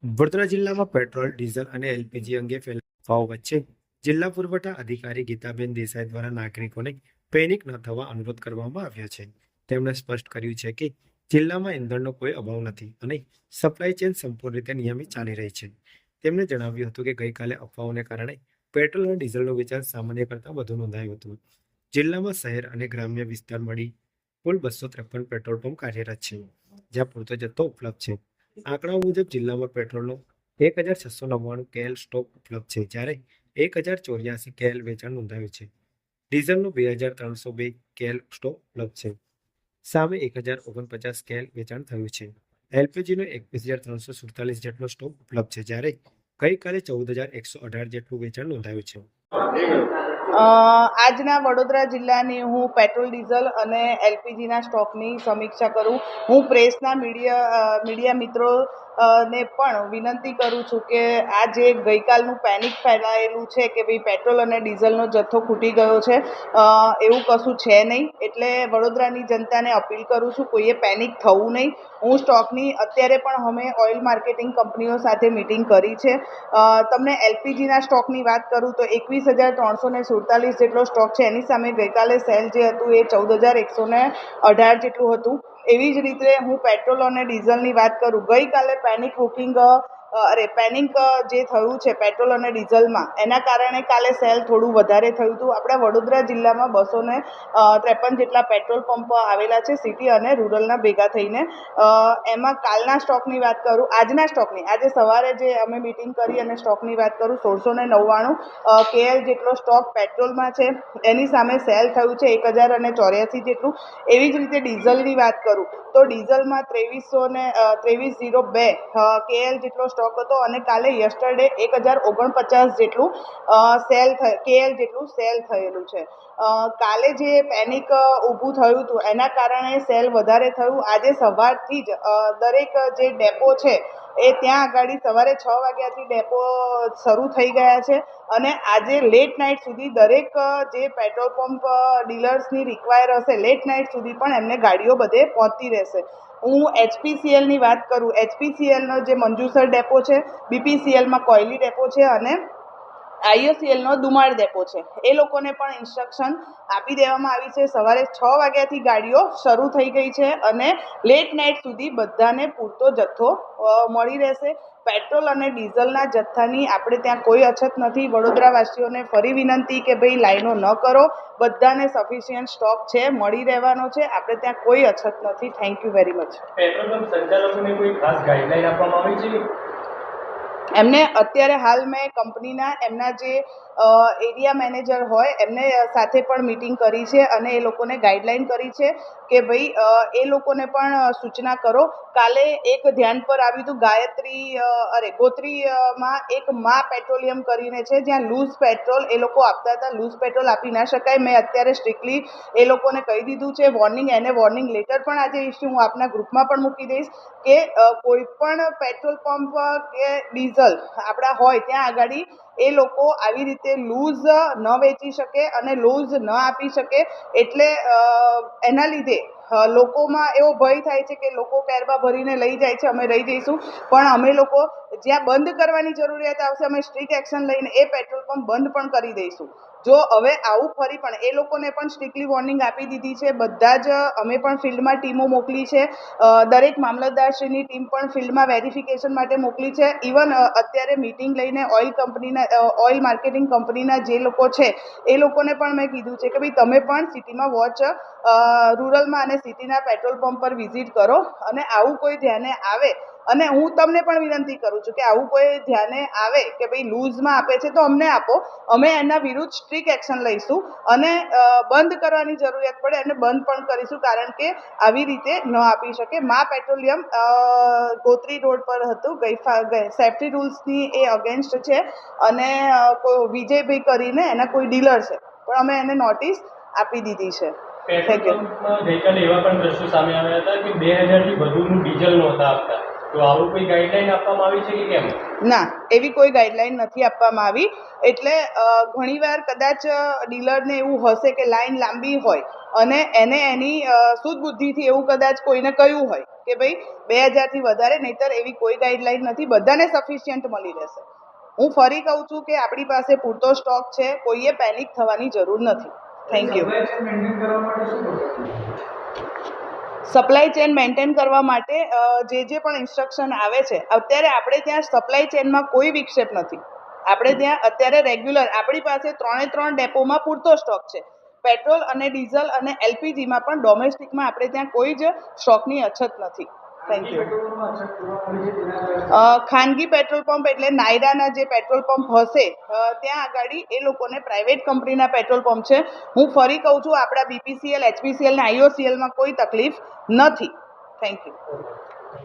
વડોદરા જિલ્લામાં petrol, diesel અને LPG અંગે ફેલાયેલા અફવાઓ વચ્ચે જિલ્લા પુરવઠા અધિકારી ગીતાબેન દેસાઈ દ્વારા નાગરિકોને પેનિક ન થવા અનુરોધ કરવામાં આવ્યો છે. તેમણે સ્પષ્ટ કર્યું છે કે જિલ્લામાં ઇંધણનો કોઈ અભાવ નથી અને સપ્લાય ચેઇન સંપૂર્ણ રીતે નિયમિત ચાલી રહી છે. તેમણે જણાવ્યું હતું કે ગઈકાલે અફવાઓને કારણે પેટ્રોલ અને ડીઝલનું વેચાણ સામાન્ય કરતાં વધુ નોંધાયું હતું. જિલ્લામાં શહેર અને ગ્રામ્ય વિસ્તાર મળી કુલ 253 પેટ્રોલ પંપ કાર્યરત છે, જ્યાં પૂરતો જથ્થો ઉપલબ્ધ છે. આંકડાઓ મુજબ જિલ્લામાં પેટ્રોલનો 1699 કેએલ સ્ટોક ઉપલબ્ધ છે, જ્યારે 1084 કેએલ વેચાણ નોંધાયું છે. ડીઝલનો 2302 કેએલ સ્ટોક ઉપલબ્ધ છે, સામે 1049 કેએલ વેચાણ થયું છે. એલપીજીનો 21347 જેટલો સ્ટોક ઉપલબ્ધ છે, જ્યારે ગઈકાલે 14118 જેટલું વેચાણ નોંધાયું છે. આજના વડોદરા જિલ્લાની હું પેટ્રોલ, ડીઝલ અને એલપીજીના સ્ટોકની સમીક્ષા કરું. હું પ્રેસના મીડિયા મિત્રો ને પણ વિનંતી કરું છું કે આ જે ગઈકાલનું પેનિક ફેલાયેલું છે કે ભાઈ પેટ્રોલ અને ડીઝલનો જથ્થો ખૂટી ગયો છે, એવું કશું છે નહીં. એટલે વડોદરાની જનતાને અપીલ કરું છું, કોઈએ પેનિક થવું નહીં. હું સ્ટોકની અત્યારે પણ અમે ઓઇલ માર્કેટિંગ કંપનીઓ સાથે મિટિંગ કરી છે. તમને એલપીજીના સ્ટોકની વાત કરું તો 21,347 જેટલો સ્ટોક છે. એની સામે ગઈકાલે સેલ જે હતું એ 14,118 જેટલું હતું. એવી જ રીતે હું પેટ્રોલ અને ડીઝલની વાત કરું, ગઈકાલે પેનિક જે થયું છે પેટ્રોલ અને ડીઝલમાં, એના કારણે કાલે સેલ થોડું વધારે થયું હતું. આપણા વડોદરા જિલ્લામાં 253 જેટલા પેટ્રોલ પંપ આવેલા છે, સિટી અને રૂરલના ભેગા થઈને. એમાં કાલના સ્ટોકની વાત કરું, આજના સ્ટોકની, આજે સવારે જે અમે મિટિંગ કરી અને સ્ટોકની વાત કરું, 1699 કેએલ જેટલો સ્ટોક પેટ્રોલમાં છે. એની સામે સેલ થયું છે 1084 જેટલું. એવી જ રીતે ડીઝલની વાત કરું તો ડીઝલમાં 2302 કેએલ જેટલો સ્ટોક હતો અને કાલે યસ્ટરડે 1049 જેટલું કેએલ જેટલું સેલ થયેલું છે. કાલે જે પેનિક ઊભું થયું હતું એના કારણે સેલ વધારે થયું. આજે સવારથી જ દરેક જે ડેપો છે એ ત્યાં આગળ સવારે 6 વાગ્યાથી ડેપો શરૂ થઈ ગયા છે અને આજે લેટ નાઇટ સુધી દરેક જે પેટ્રોલ પંપ ડીલર્સની રિક્વાયર હશે, લેટ નાઇટ સુધી પણ એમને ગાડીઓ બધે પહોંચતી રહેશે. હું એચપીસીએલની વાત કરું, એચપીસીએલનો જે મંજુસર ડેપો છે, બીપીસીએલમાં કોયલી ડેપો છે અને આઈઓસીએલનો દુમાળ ડેપો છે. એ લોકોને પણ ઇન્સ્ટ્રક્શન આપી દેવામાં આવી છે. સવારે 6 વાગ્યાથી ગાડીઓ શરૂ થઈ ગઈ છે અને લેટ નાઇટ સુધી બધાને પૂરતો જથ્થો મળી રહેશે. પેટ્રોલ અને ડીઝલના જથ્થાની આપણે ત્યાં કોઈ અછત નથી. વડોદરાવાસીઓને ફરી વિનંતી કે ભાઈ લાઈનો ન કરો, બધાને સફિશિયન્ટ સ્ટોક છે, મળી રહેવાનો છે. આપણે ત્યાં કોઈ અછત નથી. Thank you very much. Petrol pump સંચાલકોને કોઈ ખાસ ગાઈડલાઈન આપવામાં આવી છે? એમને અત્યારે હાલ મેં કંપનીના એમના જે એરિયા મેનેજર હોય એમને સાથે પણ મિટિંગ કરી છે અને એ લોકોને ગાઈડલાઈન કરી છે કે ભાઈ એ લોકોને પણ સૂચના કરો. કાલે એક ધ્યાન પર આવ્યું હતું, ગોત્રીમાં એક મા પેટ્રોલિયમ કરીને છે, જ્યાં લૂઝ પેટ્રોલ એ લોકો આપતા હતા. લૂઝ પેટ્રોલ આપી ના શકાય. મેં અત્યારે સ્ટ્રિક્ટલી એ લોકોને કહી દીધું છે, વોર્નિંગ લેટર પણ આજે ઇસ્યુ હું આપના ગ્રુપમાં પણ મૂકી દઈશ કે કોઈ પણ પેટ્રોલ પંપ કે ડીઝલ આપણા હોય ત્યાં આગળ એ લોકો આવી રીતે લૂઝ ન વેચી શકે અને લૂઝ ન આપી શકે. એટલે એના લીધે લોકોમાં એવો ભય થાય છે કે લોકો કેરબા ભરીને લઈ જાય છે. અમે રહી જઈશું, પણ અમે લોકો જ્યાં બંધ કરવાની જરૂરિયાત આવશે અમે સ્ટ્રિક્ટ એક્શન લઈને એ પેટ્રોલ પંપ બંધ પણ કરી દઈશું. જો હવે આવું ફરી પણ એ લોકોને પણ સ્ટ્રિક્ટલી વોર્નિંગ આપી દીધી છે. બધા જ અમે પણ ફિલ્ડમાં ટીમો મોકલી છે. દરેક મામલતદારશ્રીની ટીમ પણ ફિલ્ડમાં વેરિફિકેશન માટે મોકલી છે. ઇવન અત્યારે મિટિંગ લઈને ઓઇલ માર્કેટિંગ કંપનીના જે લોકો છે એ લોકોને પણ મેં કીધું છે કે ભાઈ તમે પણ સિટીમાં રૂરલમાં અને સિટીના પેટ્રોલ પંપ પર વિઝિટ કરો અને આવું કોઈ ધ્યાને આવે, અને હું તમને પણ વિનંતી કરું છું કે આવું કોઈ ધ્યાને આવે કે ભાઈ લૂઝમાં આપે છે તો અમને આપો, અમે એના વિરુદ્ધ સ્ટ્રિક્ટ એક્શન લઈશું અને બંધ કરવાની જરૂરિયાત પડે અને બંધ પણ કરીશું, કારણ કે આવી રીતે ન આપી શકે. મા પેટ્રોલિયમ ગોત્રી રોડ પર હતું. સેફ્ટી રૂલ્સની એ અગેન્સ્ટ છે અને વિજયભાઈ કરીને એના કોઈ ડીલર છે, પણ અમે એને નોટિસ આપી દીધી છે. પેટ્રોલ પંપમાં ગઈકાલે એવા પણ દ્રશ્યો સામે આવ્યા હતા કે 2000થી વધુનું ડીઝલ નહોતા આપતા. તો આવું કોઈ ગાઈડલાઈન આપવામાં આવી છે કે કેમ? ના, એવી કોઈ ગાઈડલાઈન નથી આપવામાં આવી. એટલે ઘણીવાર કદાચ ડીલરને એવું હશે કે લાઈન લાંબી હોય અને એને એની સૂઝબુદ્ધિથી એવું કદાચ કોઈને કહ્યું હોય કે ભાઈ 2000થી વધારે, નહીંતર એવી કોઈ ગાઈડલાઈન નથી, બધાને સફિશિયન્ટ મળી રહેશે. હું ફરી કહું છું કે આપણી પાસે પૂરતો સ્ટોક છે, કોઈએ પેનિક થવાની જરૂર નથી. Thank you. Supply chain maintain કરવા માટે જે પણ ઇન્સ્ટ્રક્શન આવે છે, અત્યારે આપણે ત્યાં સપ્લાય ચેનમાં કોઈ વિક્ષેપ નથી. આપણે ત્યાં અત્યારે રેગ્યુલર આપણી પાસે 3 ડેપોમાં પૂરતો સ્ટોક છે. પેટ્રોલ અને ડીઝલ અને એલપીજીમાં પણ ડોમેસ્ટિકમાં આપણે ત્યાં કોઈ જ સ્ટોકની અછત નથી. Thank you. ખાનગી પેટ્રોલ પંપ એટલે નાયરાના જે પેટ્રોલ પંપ હશે ત્યાં આગળ એ લોકોને પ્રાઇવેટ કંપનીના પેટ્રોલ પંપ છે. હું ફરી કહું છું, આપણા બીપીસીએલ, એચપીસીએલ અને આઈઓસીએલમાં કોઈ તકલીફ નથી. Thank you.